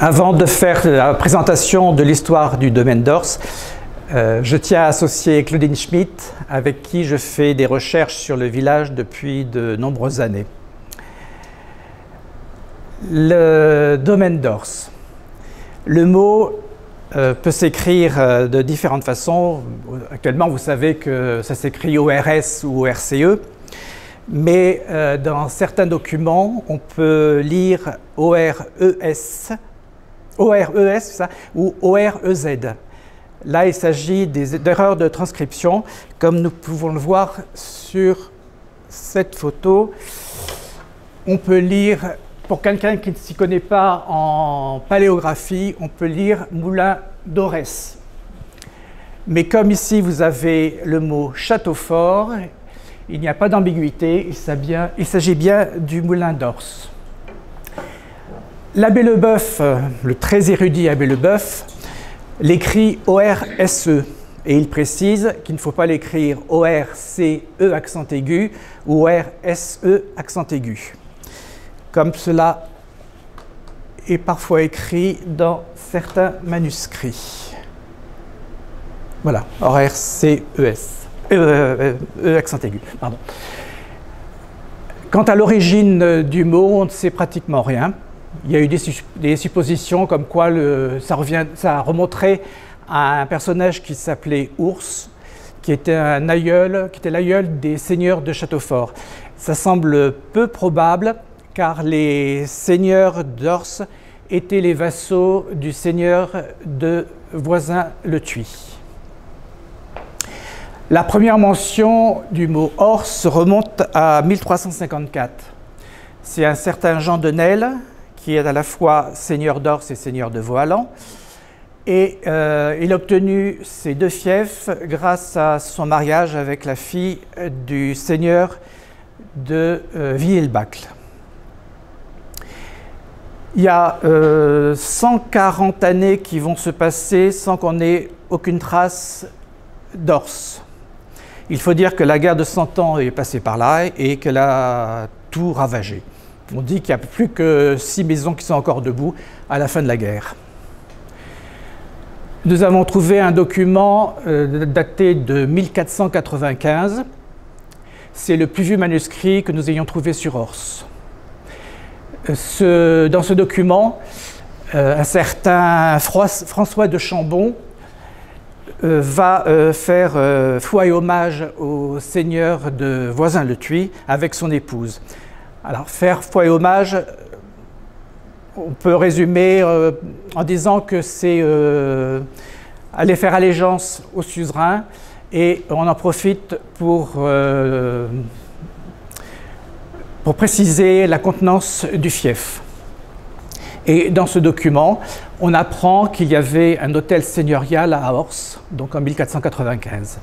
Avant de faire la présentation de l'histoire du domaine d'Ors, je tiens à associer Claudine Schmitt, avec qui je fais des recherches sur le village depuis de nombreuses années. Le domaine d'Ors. Le mot peut s'écrire de différentes façons. Actuellement, vous savez que ça s'écrit ORS ou ORCE, mais dans certains documents, on peut lire ORES, ça, ou OREZ. Là, il s'agit d'erreurs de transcription, comme nous pouvons le voir sur cette photo. On peut lire, pour quelqu'un qui ne s'y connaît pas en paléographie, on peut lire Moulin d'Orès. Mais comme ici, vous avez le mot château fort, il n'y a pas d'ambiguïté, il s'agit bien du Moulin d'Ors. L'abbé Leboeuf, le très érudit abbé Leboeuf, l'écrit ORSE et il précise qu'il ne faut pas l'écrire ORCE accent aigu ou ORSE accent aigu, comme cela est parfois écrit dans certains manuscrits. Voilà, ORCES, accent aigu, pardon. Quant à l'origine du mot, on ne sait pratiquement rien. Il y a eu des suppositions comme quoi ça remonterait à un personnage qui s'appelait Ours, qui était l'aïeul des seigneurs de Châteaufort. Ça semble peu probable car les seigneurs d'Ors étaient les vassaux du seigneur de Voisin-le-Thuit. La première mention du mot Ors remonte à 1354. C'est un certain Jean de Nesle, qui est à la fois seigneur d'Ors et seigneur de Vauhallan. Et il a obtenu ces deux fiefs grâce à son mariage avec la fille du seigneur de Villers-le-Bacle. Il y a 140 années qui vont se passer sans qu'on ait aucune trace d'Ors. Il faut dire que la guerre de 100 ans est passée par là et qu'elle a tout ravagé. On dit qu'il n'y a plus que 6 maisons qui sont encore debout à la fin de la guerre. Nous avons trouvé un document daté de 1495. C'est le plus vieux manuscrit que nous ayons trouvé sur Ors. Dans ce document, un certain François de Chambon va faire foi et hommage au seigneur de Voisin-le-Thuit avec son épouse. Alors, faire foi et hommage, on peut résumer en disant que c'est aller faire allégeance au suzerain et on en profite pour préciser la contenance du fief. Et dans ce document, on apprend qu'il y avait un hôtel seigneurial à Ors, donc en 1495.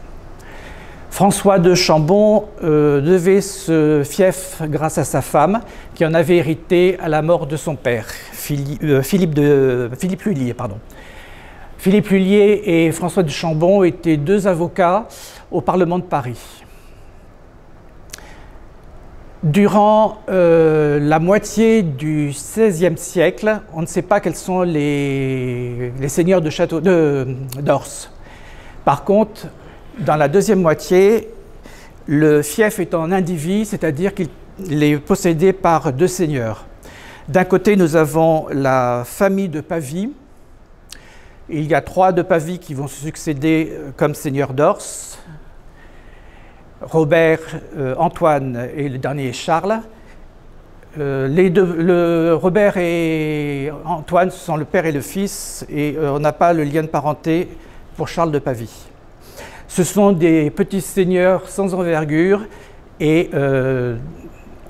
François de Chambon devait ce fief grâce à sa femme, qui en avait hérité à la mort de son père, Philippe Lhuillier. Philippe Lhuillier et François de Chambon étaient deux avocats au Parlement de Paris. Durant la moitié du XVIe siècle, on ne sait pas quels sont les seigneurs d'Ors. Par contre, dans la deuxième moitié, le fief est en indivis, c'est-à-dire qu'il est possédé par deux seigneurs. D'un côté, nous avons la famille de Pavie. Il y a 3 de Pavie qui vont se succéder comme seigneurs d'Ors. Robert, Antoine et le dernier Charles. Robert et Antoine sont le père et le fils et on n'a pas le lien de parenté pour Charles de Pavie. Ce sont des petits seigneurs sans envergure et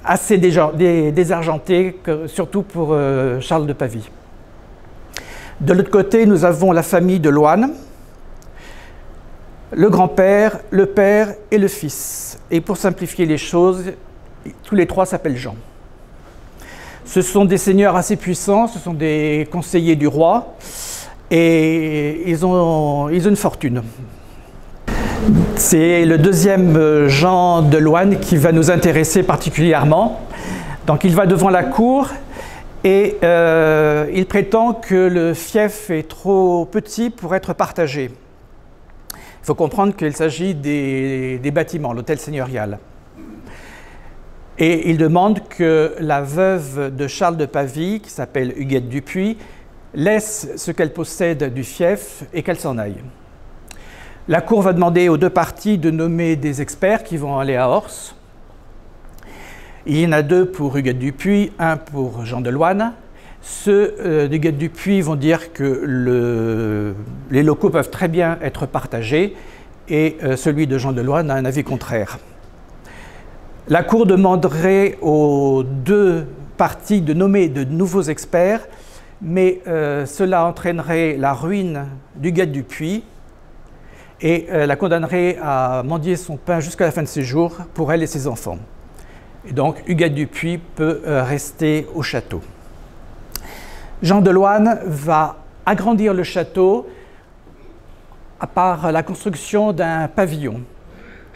assez désargentés, surtout pour Charles de Pavie. De l'autre côté, nous avons la famille de Loine, le grand-père, le père et le fils. Et pour simplifier les choses, tous les 3 s'appellent Jean. Ce sont des seigneurs assez puissants, ce sont des conseillers du roi et ils ont une fortune. C'est le deuxième Jean de Loine qui va nous intéresser particulièrement. Donc il va devant la cour Et il prétend que le fief est trop petit pour être partagé. Il faut comprendre qu'il s'agit des bâtiments, l'hôtel seigneurial. Et il demande que la veuve de Charles de Pavie, qui s'appelle Huguette Dupuy, laisse ce qu'elle possède du fief et qu'elle s'en aille. La cour va demander aux deux parties de nommer des experts qui vont aller à Ors. Il y en a deux pour Huguette Dupuy, un pour Jean de Loyne. Ceux d'Huguette Dupuy vont dire que les locaux peuvent très bien être partagés et celui de Jean de Loyne a un avis contraire. La Cour demanderait aux deux parties de nommer de nouveaux experts, mais cela entraînerait la ruine d'Huguette Dupuy et la condamnerait à mendier son pain jusqu'à la fin de ses jours pour elle et ses enfants. Et donc Huguette Dupuy peut rester au château. Jean de Loyne va agrandir le château par la construction d'un pavillon,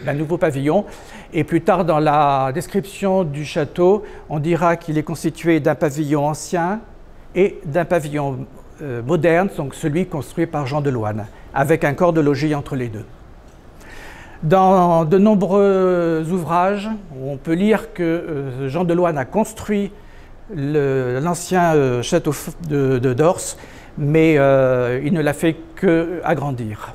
d'un nouveau pavillon. Et plus tard, dans la description du château, on dira qu'il est constitué d'un pavillon ancien et d'un pavillon moderne, donc celui construit par Jean de Loyne, avec un corps de logis entre les deux. Dans de nombreux ouvrages, on peut lire que Jean de Loyne a construit l'ancien château de Dors, mais il ne l'a fait qu'agrandir.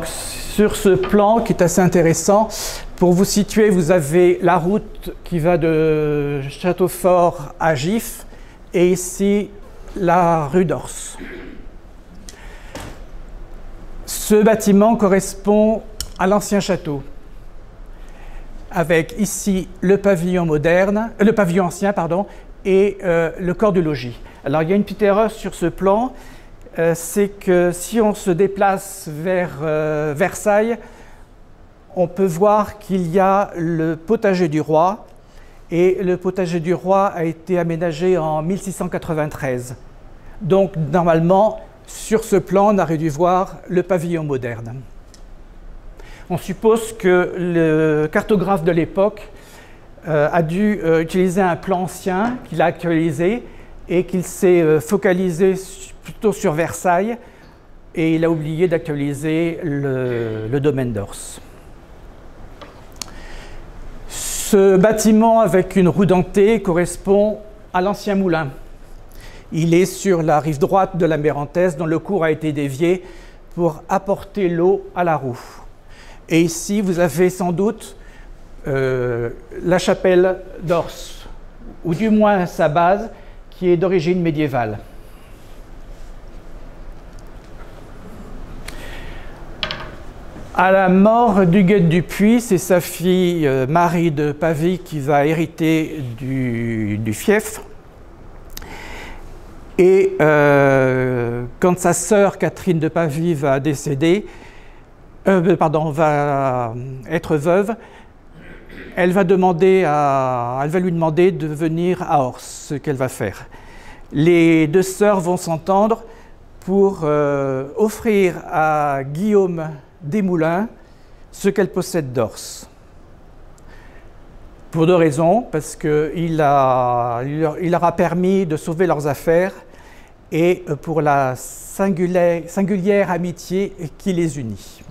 Sur ce plan qui est assez intéressant, pour vous situer, vous avez la route qui va de Châteaufort à Gif et ici la rue d'Ors. Ce bâtiment correspond à l'ancien château, avec ici le pavillon ancien, et le corps du logis. Alors il y a une petite erreur sur ce plan, c'est que si on se déplace vers Versailles, on peut voir qu'il y a le potager du roi, et le potager du roi a été aménagé en 1693. Donc normalement, sur ce plan, on aurait dû voir le pavillon moderne. On suppose que le cartographe de l'époque a dû utiliser un plan ancien qu'il a actualisé et qu'il s'est focalisé plutôt sur Versailles et il a oublié d'actualiser le domaine d'Ors. Ce bâtiment avec une roue dentée correspond à l'ancien moulin. Il est sur la rive droite de la Mérantès, dont le cours a été dévié pour apporter l'eau à la roue. Et ici, vous avez sans doute la chapelle d'Ors, ou du moins sa base, qui est d'origine médiévale. À la mort d'Huguette Dupuy, c'est sa fille Marie de Pavie qui va hériter du fief. Et quand sa sœur Catherine de Pavie va décéder, va être veuve, elle va lui demander de venir à Ors, ce qu'elle va faire. Les deux sœurs vont s'entendre pour offrir à Guillaume Desmoulins ce qu'elle possède d'Ors. Pour deux raisons, parce qu'il leur a permis de sauver leurs affaires et pour la singulière amitié qui les unit.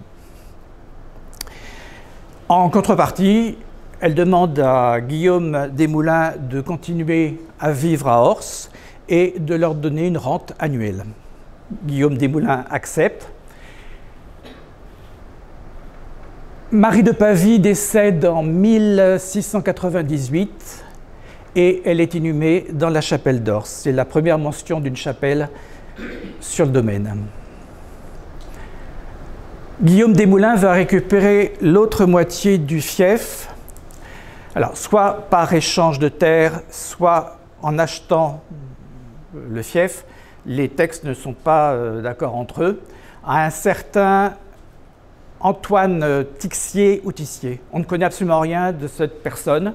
En contrepartie, elle demande à Guillaume Desmoulins de continuer à vivre à Ors et de leur donner une rente annuelle. Guillaume Desmoulins accepte. Marie de Pavie décède en 1698 et elle est inhumée dans la chapelle d'Ors. C'est la première mention d'une chapelle sur le domaine. Guillaume Desmoulins va récupérer l'autre moitié du fief, alors soit par échange de terre, soit en achetant le fief. Les textes ne sont pas d'accord entre eux, à un certain Antoine Tixier ou Tissier. On ne connaît absolument rien de cette personne.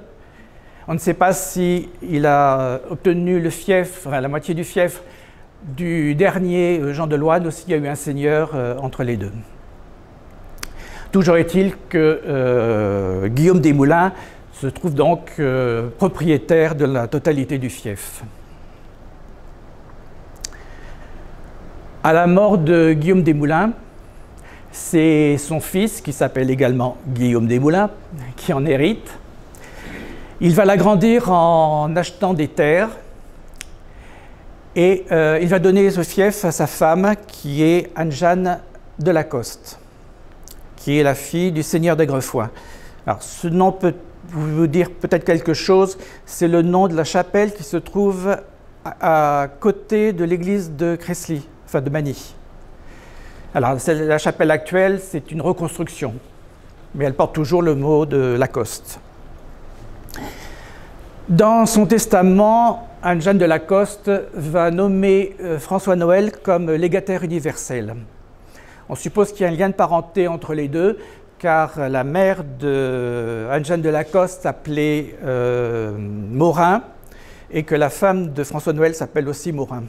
On ne sait pas s'il a obtenu le fief, enfin la moitié du fief du dernier Jean de Loyne ou s'il y a eu un seigneur entre les deux. Toujours est-il que Guillaume Desmoulins se trouve donc propriétaire de la totalité du fief. À la mort de Guillaume Desmoulins, c'est son fils, qui s'appelle également Guillaume Desmoulins, qui en hérite. Il va l'agrandir en achetant des terres et il va donner ce fief à sa femme, qui est Anne-Jeanne de Lacoste, qui est la fille du seigneur d'Aigrefoix. Alors, ce nom peut vous dire peut-être quelque chose, c'est le nom de la chapelle qui se trouve à côté de l'église de Cresly, enfin de Magny. Alors, la chapelle actuelle, c'est une reconstruction, mais elle porte toujours le mot de Lacoste. Dans son testament, Anne-Jeanne de Lacoste va nommer François Noël comme légataire universel. On suppose qu'il y a un lien de parenté entre les deux, car la mère de Anne-Jeanne de Lacoste s'appelait Morin, et que la femme de François Noël s'appelle aussi Morin.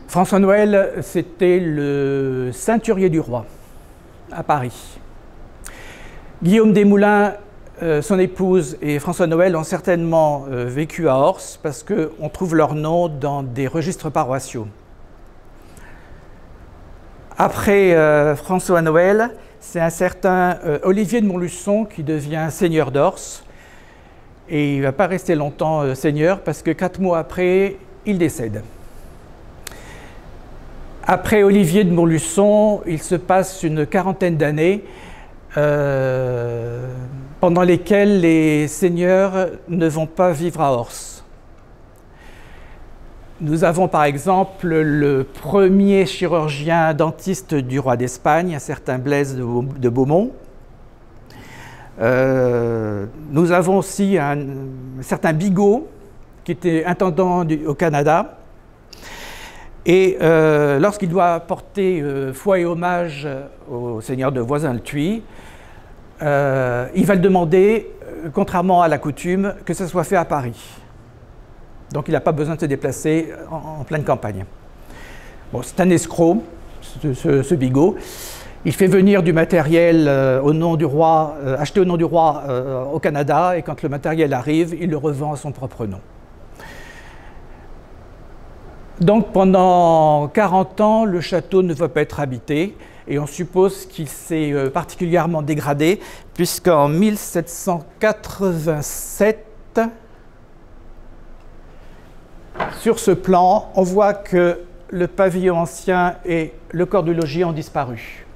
François Noël, c'était le ceinturier du roi à Paris. Guillaume Desmoulins, son épouse, et François Noël ont certainement vécu à Ors parce qu'on trouve leur nom dans des registres paroissiaux. Après François Noël, c'est un certain Olivier de Montluçon qui devient seigneur d'Ors. Et il ne va pas rester longtemps seigneur parce que 4 mois après, il décède. Après Olivier de Montluçon, il se passe une quarantaine d'années pendant lesquelles les seigneurs ne vont pas vivre à Ors. Nous avons par exemple le premier chirurgien dentiste du roi d'Espagne, un certain Blaise de Beaumont. Nous avons aussi un certain Bigot, qui était intendant au Canada. Et lorsqu'il doit porter foi et hommage au seigneur de Voisin-le-Tuy, il va le demander, contrairement à la coutume, que ce soit fait à Paris. Donc il n'a pas besoin de se déplacer en pleine campagne. Bon, c'est un escroc, ce Bigot. Il fait venir du matériel au nom du roi, acheté au nom du roi au Canada, et quand le matériel arrive, il le revend à son propre nom. Donc pendant 40 ans, le château ne va pas être habité, et on suppose qu'il s'est particulièrement dégradé, puisqu'en 1787, sur ce plan, on voit que le pavillon ancien et le corps du logis ont disparu.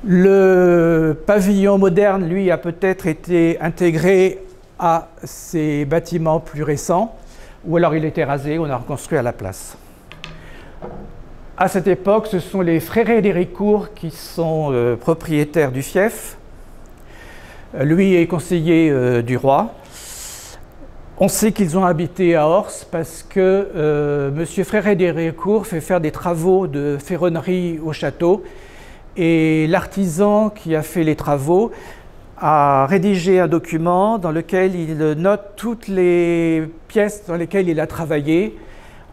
Le pavillon moderne, lui, a peut-être été intégré à ces bâtiments plus récents, ou alors il était rasé, on a reconstruit à la place. À cette époque, ce sont les Frérets d'Héricourt qui sont propriétaires du fief. Lui est conseiller du roi. On sait qu'ils ont habité à Ors parce que M. Fréret d'Héricourt fait faire des travaux de ferronnerie au château, et l'artisan qui a fait les travaux a rédigé un document dans lequel il note toutes les pièces dans lesquelles il a travaillé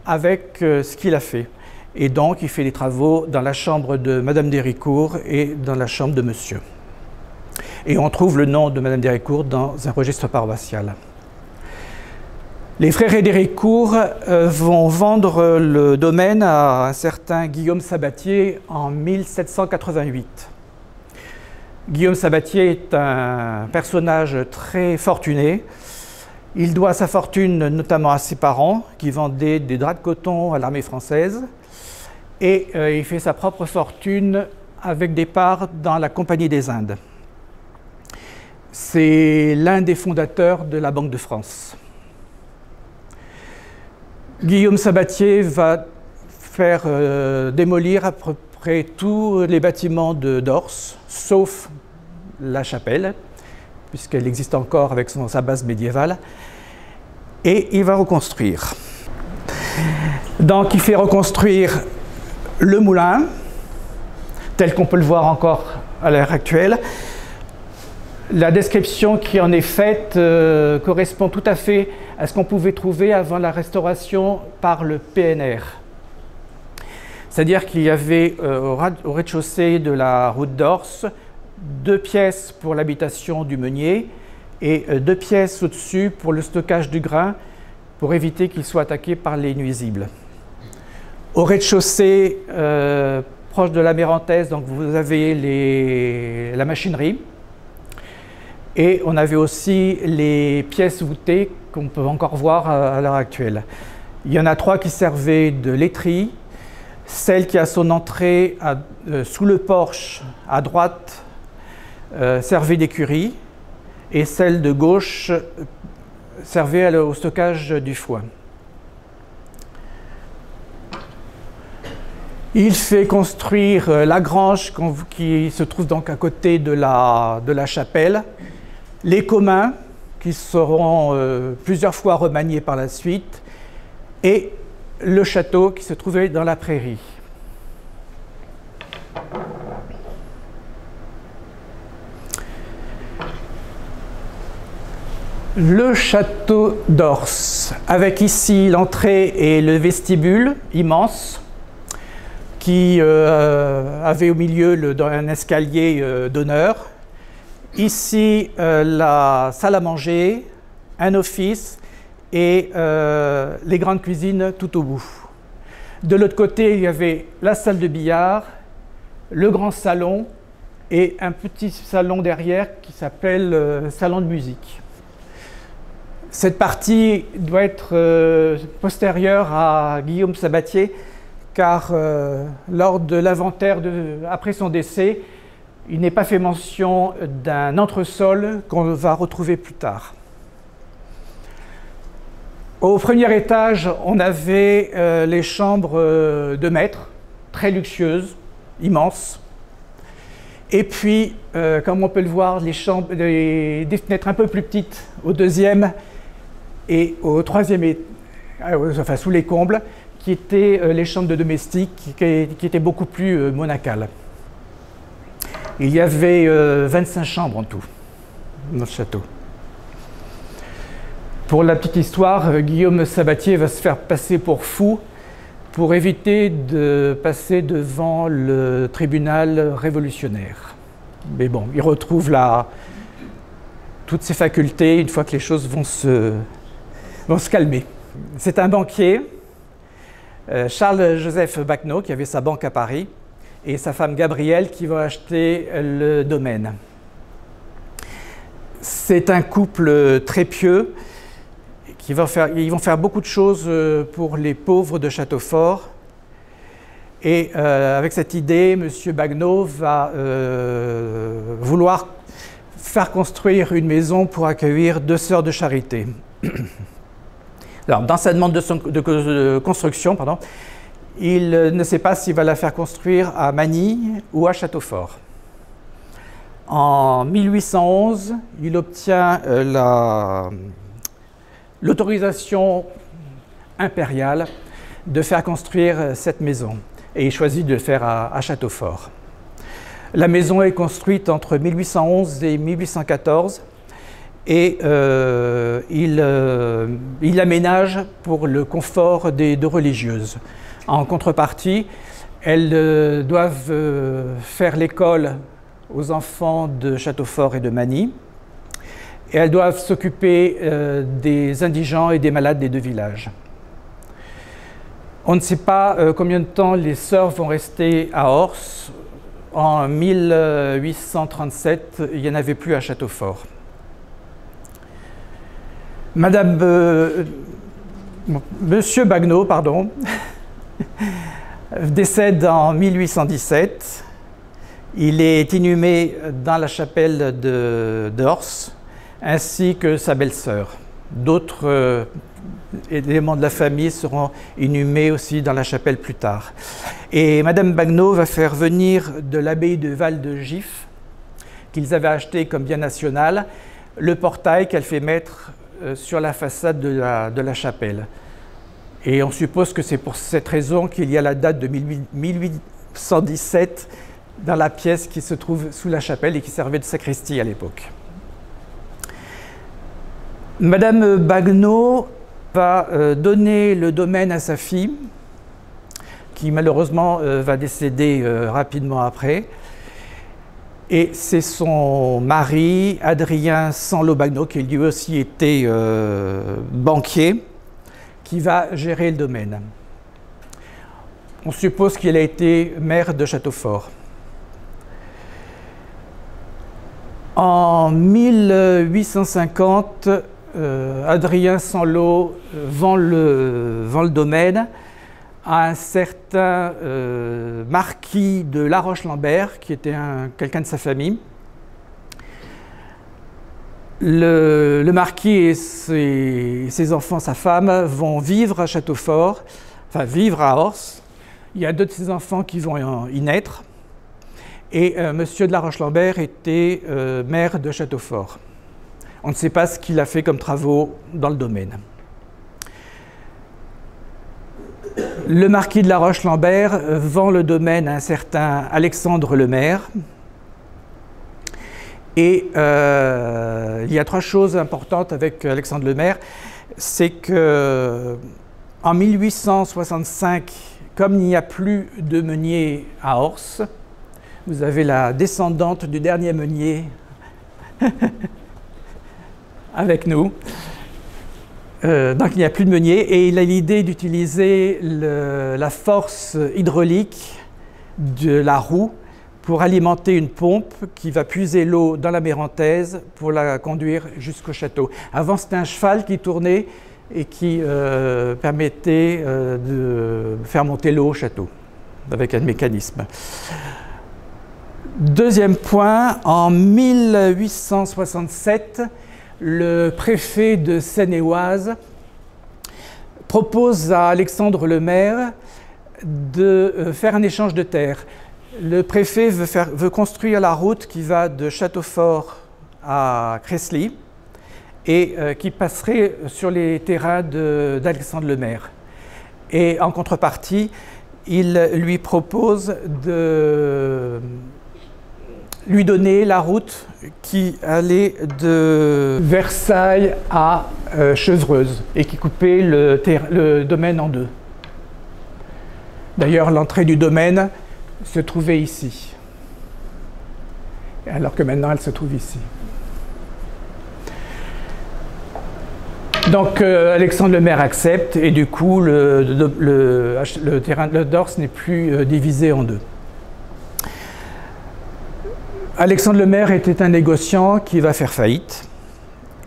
avec ce qu'il a fait. Et donc il fait les travaux dans la chambre de Madame d'Héricourt et dans la chambre de Monsieur. Et on trouve le nom de Madame d'Héricourt dans un registre paroissial. Les Frérets d'Héricourt vont vendre le domaine à un certain Guillaume Sabatier en 1788. Guillaume Sabatier est un personnage très fortuné. Il doit sa fortune notamment à ses parents qui vendaient des draps de coton à l'armée française, et il fait sa propre fortune avec des parts dans la Compagnie des Indes. C'est l'un des fondateurs de la Banque de France. Guillaume Sabatier va faire démolir à peu près tous les bâtiments d'Ors, sauf la chapelle, puisqu'elle existe encore avec sa base médiévale, et il va reconstruire. Donc il fait reconstruire le moulin, tel qu'on peut le voir encore à l'heure actuelle. La description qui en est faite correspond tout à fait à ce qu'on pouvait trouver avant la restauration par le PNR. C'est-à-dire qu'il y avait au rez-de-chaussée de la route d'Ors 2 pièces pour l'habitation du meunier et 2 pièces au-dessus pour le stockage du grain pour éviter qu'il soit attaqué par les nuisibles. Au rez-de-chaussée, proche de la mérantèse, donc vous avez la machinerie et on avait aussi les pièces voûtées qu'on peut encore voir à l'heure actuelle. Il y en a 3 qui servaient de laiterie, celle qui a son entrée sous le porche à droite servait d'écurie et celle de gauche servait au stockage du foin. Il fait construire la grange qui se trouve donc à côté de la chapelle, les communs qui seront plusieurs fois remaniés par la suite et le château qui se trouvait dans la prairie. Le château d'Ors, avec ici l'entrée et le vestibule immense, qui avait au milieu un escalier d'honneur. Ici, la salle à manger, un office et les grandes cuisines tout au bout. De l'autre côté, il y avait la salle de billard, le grand salon et un petit salon derrière qui s'appelle salon de musique. Cette partie doit être postérieure à Guillaume Sabatier, car lors de l'inventaire après son décès, il n'est pas fait mention d'un entresol qu'on va retrouver plus tard. Au premier étage, on avait les chambres de maître, très luxueuses, immenses. Et puis, comme on peut le voir, des fenêtres un peu plus petites au deuxième et au troisième, enfin sous les combles, qui étaient les chambres de domestiques, qui étaient beaucoup plus monacales. Il y avait 25 chambres en tout dans le château. Pour la petite histoire, Guillaume Sabatier va se faire passer pour fou pour éviter de passer devant le tribunal révolutionnaire. Mais bon, il retrouve toutes ses facultés une fois que les choses vont se calmer. C'est un banquier, Charles-Joseph Baquenot, qui avait sa banque à Paris, et sa femme Gabrielle qui va acheter le domaine. C'est un couple très pieux. Ils vont faire beaucoup de choses pour les pauvres de Châteaufort. Et avec cette idée, M. Baquenot va vouloir faire construire une maison pour accueillir 2 sœurs de charité. Alors, dans sa demande de construction, il ne sait pas s'il va la faire construire à Magny ou à Châteaufort. En 1811, il obtient l'autorisation impériale de faire construire cette maison et il choisit de le faire à Châteaufort. La maison est construite entre 1811 et 1814 et il l'aménage pour le confort des 2 religieuses. En contrepartie, elles doivent faire l'école aux enfants de Châteaufort et de Magny. Et elles doivent s'occuper des indigents et des malades des 2 villages. On ne sait pas combien de temps les sœurs vont rester à Ors. En 1837, il n'y en avait plus à Châteaufort. Monsieur Baquenot, décède en 1817. Il est inhumé dans la chapelle d'Ors, ainsi que sa belle-sœur. D'autres éléments de la famille seront inhumés aussi dans la chapelle plus tard. Et Madame Baquenot va faire venir de l'abbaye de Val-de-Gif, qu'ils avaient acheté comme bien national, le portail qu'elle fait mettre sur la façade de la chapelle. Et on suppose que c'est pour cette raison qu'il y a la date de 1817 dans la pièce qui se trouve sous la chapelle et qui servait de sacristie à l'époque. Madame Baquenot va donner le domaine à sa fille, qui malheureusement va décéder rapidement après. Et c'est son mari, Adrien Sanlo-Bagno, qui lui aussi était banquier, qui va gérer le domaine. On suppose qu'il a été maire de Châteaufort. En 1850, Adrien Sanlo vend le domaine à un certain marquis de La Roche-Lambert, qui était quelqu'un de sa famille. Le marquis et ses enfants, sa femme, vont vivre à Châteaufort, enfin vivre à Ors. Il y a deux de ses enfants qui vont y naître. Et monsieur de La Roche-Lambert était maire de Châteaufort. On ne sait pas ce qu'il a fait comme travaux dans le domaine. Le marquis de La Roche-Lambert vend le domaine à un certain Alexandre Lemaire. Et il y a trois choses importantes avec Alexandre Lemaire. C'est que en 1865, comme il n'y a plus de meunier à Ors, vous avez la descendante du dernier meunier avec nous. Donc il n'y a plus de meunier et il a l'idée d'utiliser la force hydraulique de la roue pour alimenter une pompe qui va puiser l'eau dans la Mérantaise pour la conduire jusqu'au château. Avant, c'était un cheval qui tournait et qui permettait de faire monter l'eau au château avec un mécanisme. Deuxième point, en 1867, le préfet de Seine-et-Oise propose à Alexandre Lemaire de faire un échange de terres. Le préfet veut construire la route qui va de Châteaufort à Cresly et qui passerait sur les terrains d'Alexandre Lemaire. Et en contrepartie, il lui propose de lui donner la route qui allait de Versailles à Chevreuse et qui coupait le domaine en deux. D'ailleurs, l'entrée du domaine se trouvait ici, alors que maintenant elle se trouve ici. Donc Alexandre Lemaire accepte et du coup le terrain de Dors n'est plus divisé en deux. Alexandre Lemaire était un négociant qui va faire faillite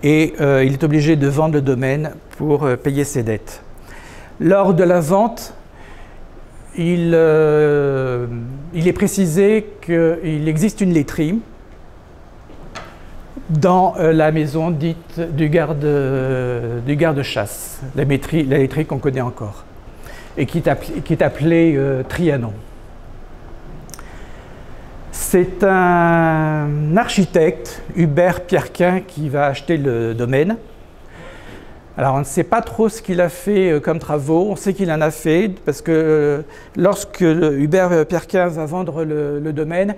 et il est obligé de vendre le domaine pour payer ses dettes. Lors de la vente, il est précisé qu'il existe une laiterie dans la maison dite du garde-chasse, la laiterie qu'on connaît encore, et qui est appelée Trianon. C'est un architecte, Hubert Pierrequin, qui va acheter le domaine. Alors on ne sait pas trop ce qu'il a fait comme travaux, on sait qu'il en a fait parce que lorsque Hubert Pierrequin va vendre le domaine,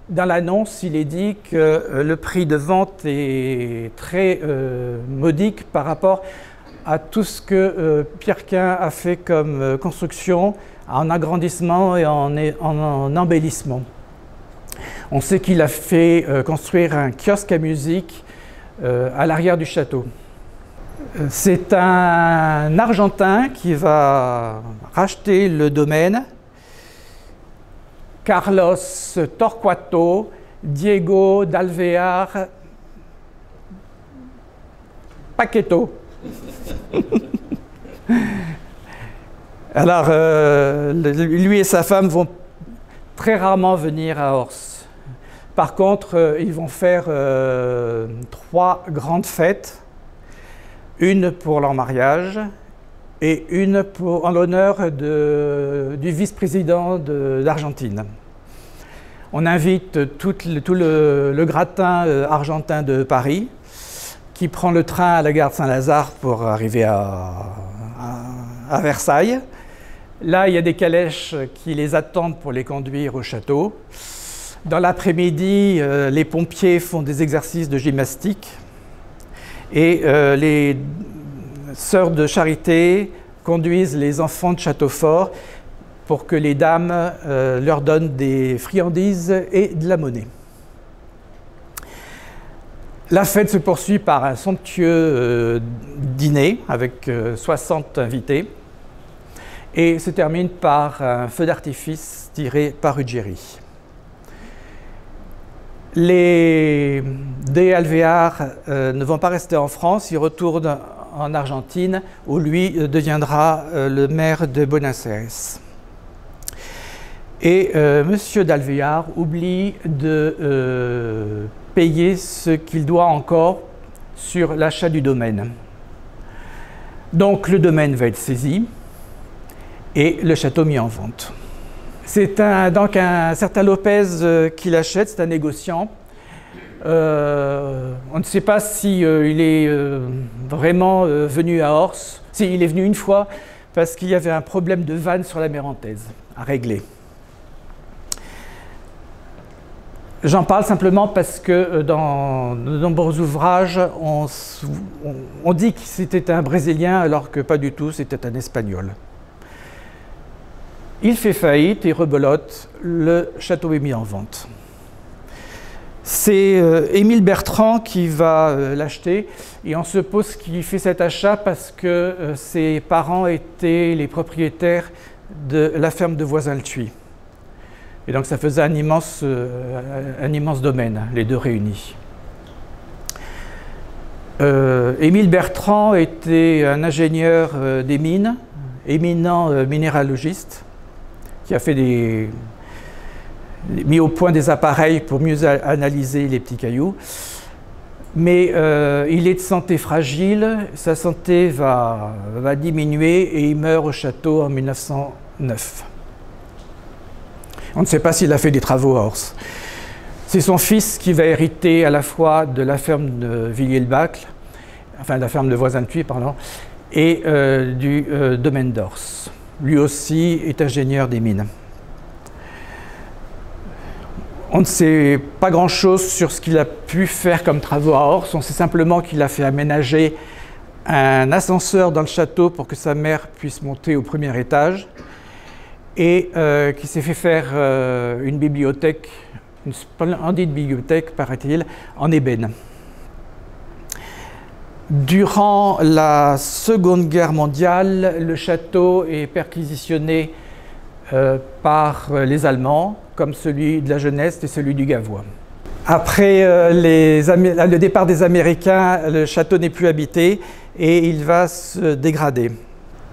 dans l'annonce il est dit que le prix de vente est très modique par rapport à tout ce que Pierrequin a fait comme construction en agrandissement et en embellissement. On sait qu'il a fait construire un kiosque à musique à l'arrière du château. C'est un Argentin qui va racheter le domaine, Carlos Torquato Diego d'Alvear Paqueto. Alors, lui et sa femme vont très rarement venir à Ors. Par contre, ils vont faire 3 grandes fêtes. Une pour leur mariage et une en l'honneur du vice-président d'Argentine. On invite tout le gratin argentin de Paris qui prend le train à la gare de Saint-Lazare pour arriver à Versailles. Là, il y a des calèches qui les attendent pour les conduire au château. Dans l'après-midi, les pompiers font des exercices de gymnastique. Et les sœurs de charité conduisent les enfants de Châteaufort pour que les dames leur donnent des friandises et de la monnaie. La fête se poursuit par un somptueux dîner avec 60 invités et se termine par un feu d'artifice tiré par Ruggieri. Les de Alvear ne vont pas rester en France, ils retournent en Argentine où lui deviendra le maire de Buenos Aires. Et M. d'Alvear oublie de payer ce qu'il doit encore sur l'achat du domaine. Donc le domaine va être saisi et le château mis en vente. C'est donc un certain Lopez qui l'achète, c'est un négociant. On ne sait pas si il est vraiment venu à Ors. Si, il est venu une fois parce qu'il y avait un problème de vanne sur la Mérantaise à régler. J'en parle simplement parce que dans de nombreux ouvrages, on dit que c'était un Brésilien alors que pas du tout, c'était un Espagnol. Il fait faillite et rebelote, le château est mis en vente. C'est Émile Bertrand qui va l'acheter et on suppose qu'il fait cet achat parce que ses parents étaient les propriétaires de la ferme de Voisin-le-Thuit. Et donc ça faisait un immense domaine, les deux réunis. Émile Bertrand était un ingénieur des mines, éminent minéralogiste, qui a fait mis au point des appareils pour mieux analyser les petits cailloux. Mais il est de santé fragile, sa santé va diminuer et il meurt au château en 1909. On ne sait pas s'il a fait des travaux à Ors. C'est son fils qui va hériter à la fois de la ferme de Villiers-le-Bacle, enfin de la ferme de Voisin-le-Thuit, pardon, et du domaine d'Ors. Lui aussi est ingénieur des mines. On ne sait pas grand-chose sur ce qu'il a pu faire comme travaux à Ors. On sait simplement qu'il a fait aménager un ascenseur dans le château pour que sa mère puisse monter au premier étage et qui s'est fait faire une bibliothèque, une splendide bibliothèque, paraît-il, en ébène. Durant la Seconde Guerre mondiale, le château est perquisitionné par les Allemands, comme celui de la Geneste et celui du Gavois. Après le départ des Américains, le château n'est plus habité et il va se dégrader.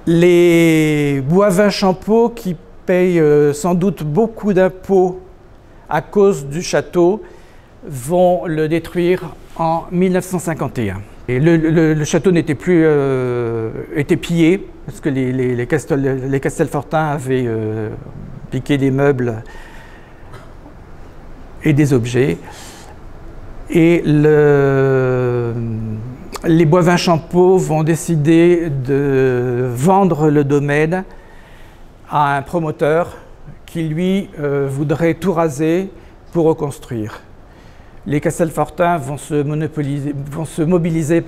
Les Boivin-Champeaux, qui payent sans doute beaucoup d'impôts à cause du château, vont le détruire en 1951. Et le château n'était plus était pillé parce que les Castelfortin avaient piqué des meubles et des objets. Et les Boivin-Champeaux vont décider de vendre le domaine à un promoteur qui, lui, voudrait tout raser pour reconstruire. Les Castelfortin vont se mobiliser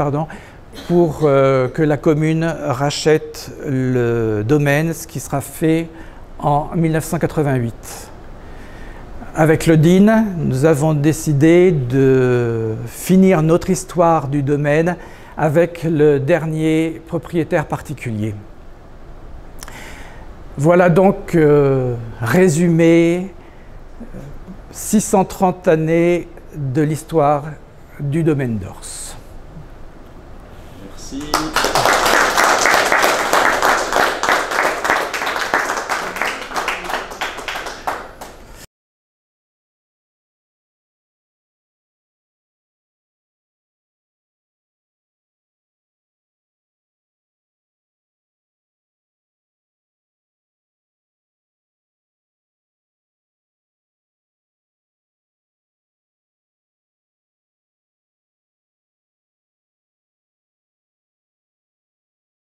pour que la commune rachète le domaine, ce qui sera fait en 1988. Avec Lodine, nous avons décidé de finir notre histoire du domaine avec le dernier propriétaire particulier. Voilà donc résumé 630 années de l'histoire du domaine d'Ors. Merci.